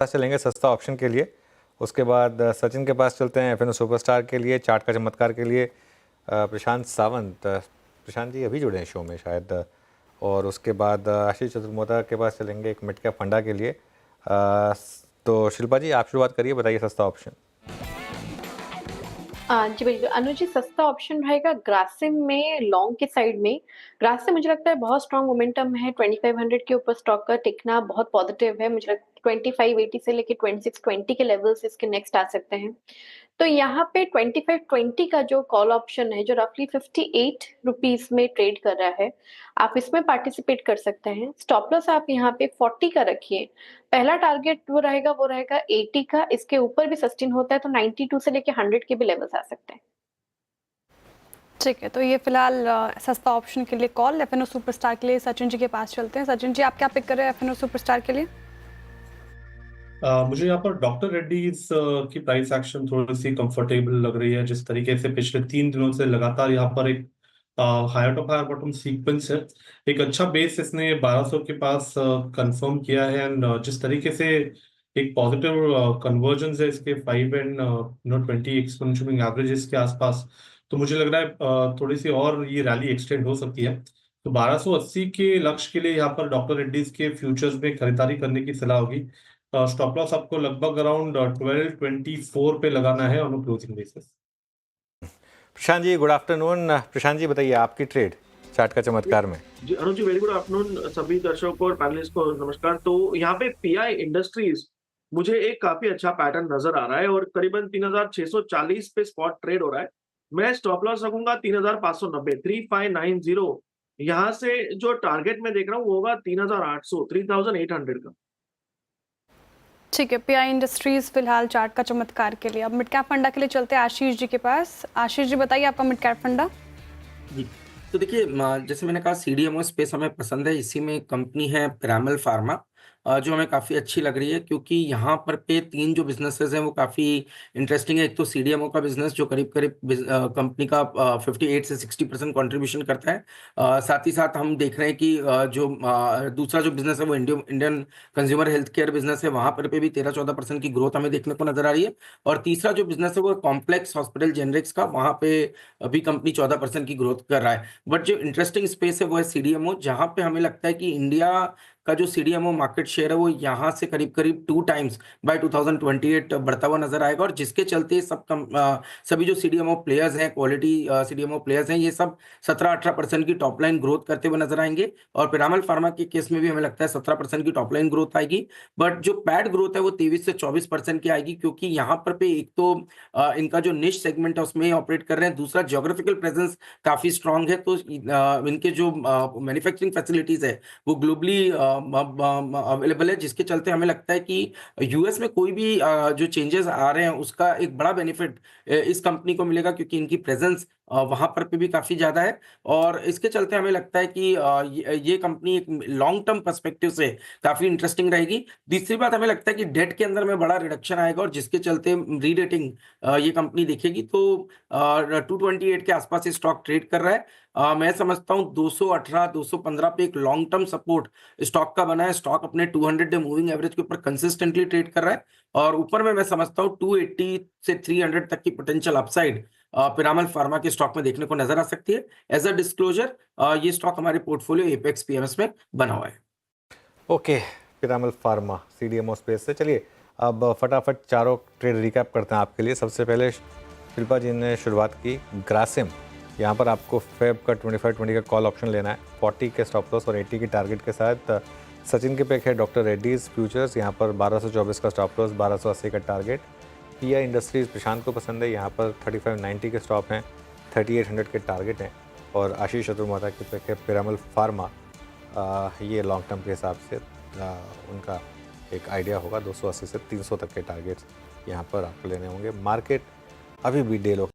पास चलेंगे सस्ता ऑप्शन के लिए। उसके बाद सचिन के पास चलते हैं एफएनओ सुपरस्टार के लिए, चार्ट का चमत्कार के लिए प्रशांत सावंत। प्रशांत जी अभी जुड़े हैं शो में शायद। और उसके बाद आशीष चतुर्वेदी के पास चलेंगे एक मिड कैप फंडा के लिए। तो शिल्पा जी आप शुरुआत करिए, बताइए सस्ता ऑप्शन। जी बिल्कुल अनुज जी, सस्ता ऑप्शन रहेगा ग्रासिम में लॉन्ग के साइड में। ग्रासिम मुझे लगता है बहुत स्ट्रॉन्ग मोमेंटम है, 2500 के ऊपर स्टॉक का टिकना बहुत पॉजिटिव है। मुझे लगता है 2580 से लेके 2620 के लेवल्स इसके नेक्स्ट आ सकते हैं। तो यहाँ पे 2520 का जो कॉल ऑप्शन है जो रफली 58 रुपीज में ट्रेड कर रहा है, आप इसमें पार्टिसिपेट कर सकते हैं। स्टॉप लॉस आप यहाँ पे 40 का रखिए। पहला टारगेट वो रहेगा 80 का। इसके ऊपर भी सस्टेन होता है तो 92 से लेके 100 के भी लेवल्स आ सकते हैं। ठीक है, तो ये फिलहाल सस्ता ऑप्शन के लिए कॉल। एफएनओ सुपरस्टार के लिए सचिन जी के पास चलते हैं। सचिन जी आप क्या पिक कर रहे हैं एफएनओ सुपरस्टार के लिए? मुझे यहाँ पर डॉक्टर रेड्डीज की प्राइस एक्शन थोड़ी सी कंफर्टेबल लग रही है। जिस तरीके से पिछले 3 दिनों से लगातार यहाँ पर एक higher top higher bottom sequence है, एक अच्छा बेस इसने 1200 के पास कंफर्म किया है। एंड जिस तरीके से एक पॉजिटिव कन्वर्जेंस है इसके 5 एंड 20 एक्सपोनेंशियल एवरेजेस के आसपास, तो मुझे लग रहा है थोड़ी सी और ये रैली एक्सटेंड हो सकती है। तो 1280 के लक्ष्य के लिए यहाँ पर डॉक्टर रेड्डीज के फ्यूचर्स में खरीदारी करने की सलाह होगी। स्टॉप लॉस आपको लगभग अराउंड 1224 पे लगाना है on closing basis. Prashant ji good afternoon. Prashant ji बताइए आपकी ट्रेड चार्ट का चमत्कार में। जी Anuj ji, very good afternoon सभी दर्शकों और पैनलिस्ट को नमस्कार। तो यहाँ पे पीआई इंडस्ट्रीज मुझे एक काफी अच्छा पैटर्न नजर आ रहा है और करीबन 3640 पे स्पॉट ट्रेड हो रहा है। मैं स्टॉप लॉस रखूंगा 3590, 3590। यहाँ से जो टारगेट मैं देख रहा हूँ वो होगा 3800, 3800 का। ठीक है, पीआई इंडस्ट्रीज फिलहाल चार्ट का चमत्कार के लिए। अब मिड कैप फंडा के लिए चलते हैं आशीष जी के पास। आशीष जी बताइए आपका मिड कैप फंडा। जी, तो देखिए जैसे मैंने कहा सीडीएमओ स्पेस हमें पसंद है। इसी में कंपनी है पिरामल फार्मा, जो हमें काफ़ी अच्छी लग रही है क्योंकि यहाँ पर पे 3 जो बिजनेसेस हैं वो काफ़ी इंटरेस्टिंग है। एक तो सीडीएमओ का बिजनेस जो करीब करीब कंपनी का 58 से 60% कंट्रीब्यूशन करता है। साथ ही साथ हम देख रहे हैं कि जो दूसरा जो बिजनेस है वो Indian consumer health care business है, वहाँ पर पे भी 13-14% की ग्रोथ हमें देखने को नजर आ रही है। और तीसरा जो बिजनेस है वो कॉम्प्लेक्स हॉस्पिटल जेनरिक्स का, वहाँ पे अभी कंपनी 14% की ग्रोथ कर रहा है। बट जो इंटरेस्टिंग स्पेस है वो है सीडीएमओ, जहाँ पे हमें लगता है कि इंडिया का जो सीडीएमओ मार्केट शेयर है वो यहाँ से करीब करीब 2 टाइम्स बाय 2028 बढ़ता हुआ नजर आएगा। और जिसके चलते सभी जो सीडीएमओ प्लेयर्स हैं, क्वालिटी सीडीएमओ प्लेयर्स हैं, ये सब 17-18% की टॉप लाइन ग्रोथ करते हुए नजर आएंगे। और पिरामल फार्मा के केस में भी हमें लगता है 17% की टॉप लाइन ग्रोथ आएगी। बट जो पैड ग्रोथ है वो 23 से 24% की आएगी, क्योंकि यहाँ पर पे एक तो इनका जो निश सेगमेंट है उसमें ऑपरेट कर रहे हैं, दूसरा ज्योग्राफिकल प्रेजेंस काफी स्ट्रांग है। तो इनके जो मैन्युफैक्चरिंग फैसिलिटीज है वो ग्लोबली अवेलेबल है, जिसके चलते हमें लगता है कि यूएस में कोई भी जो चेंजेस आ रहे हैं उसका एक बड़ा बेनिफिट इस कंपनी को मिलेगा, क्योंकि इनकी प्रेजेंस वहां पर भी काफी ज्यादा है। और इसके चलते हमें लगता है कि ये कंपनी एक लॉन्ग टर्म पर्सपेक्टिव से काफी इंटरेस्टिंग रहेगी। तीसरी बात, हमें लगता है कि डेट के अंदर में बड़ा रिडक्शन आएगा और जिसके चलते रीरेटिंग ये कंपनी देखेगी। तो 228 के आसपास ये स्टॉक ट्रेड कर रहा है। मैं समझता हूँ 218 215 पे एक लॉन्ग टर्म सपोर्ट स्टॉक का बना है। स्टॉक अपने 200 डे मूविंग एवरेज के ऊपर कंसिस्टेंटली ट्रेड कर रहा है और ऊपर में मैं समझता हूँ 280 से 300 तक की पोटेंशियल अपसाइड पिरामल फार्मा के स्टॉक में देखने को नजर आ सकती है। एज अ डिस्क्लोजर, ये स्टॉक हमारे पोर्टफोलियो एपेक्स पीएमएस में बना हुआ है। Okay, Piramal pharma CDMO space से। चलिए अब फटाफट चारों ट्रेड रिकैप करते हैं आपके लिए। सबसे पहले शिल्पा जी ने शुरुआत की ग्रासिम। यहाँ पर आपको फेब का 25-20 का कॉल ऑप्शन लेना है, 40 के स्टॉप लॉस और 80 की टारगेट के साथ। सचिन के पिक है डॉक्टर रेड्डीज फ्यूचर्स, यहाँ पर 1224 का स्टॉप लॉस, 1280 का टारगेट। पीआई इंडस्ट्रीज प्रशांत को पसंद है, यहाँ पर 3590 के स्टॉप हैं, 3800 के टारगेट हैं। और आशीष चतुर्वेदी के पिक है पिरामल फार्मा। ये लॉन्ग टर्म के हिसाब से उनका एक आइडिया होगा, 280 से 300 तक के टारगेट्स यहाँ पर आपको लेने होंगे। मार्केट अभी भी डे लो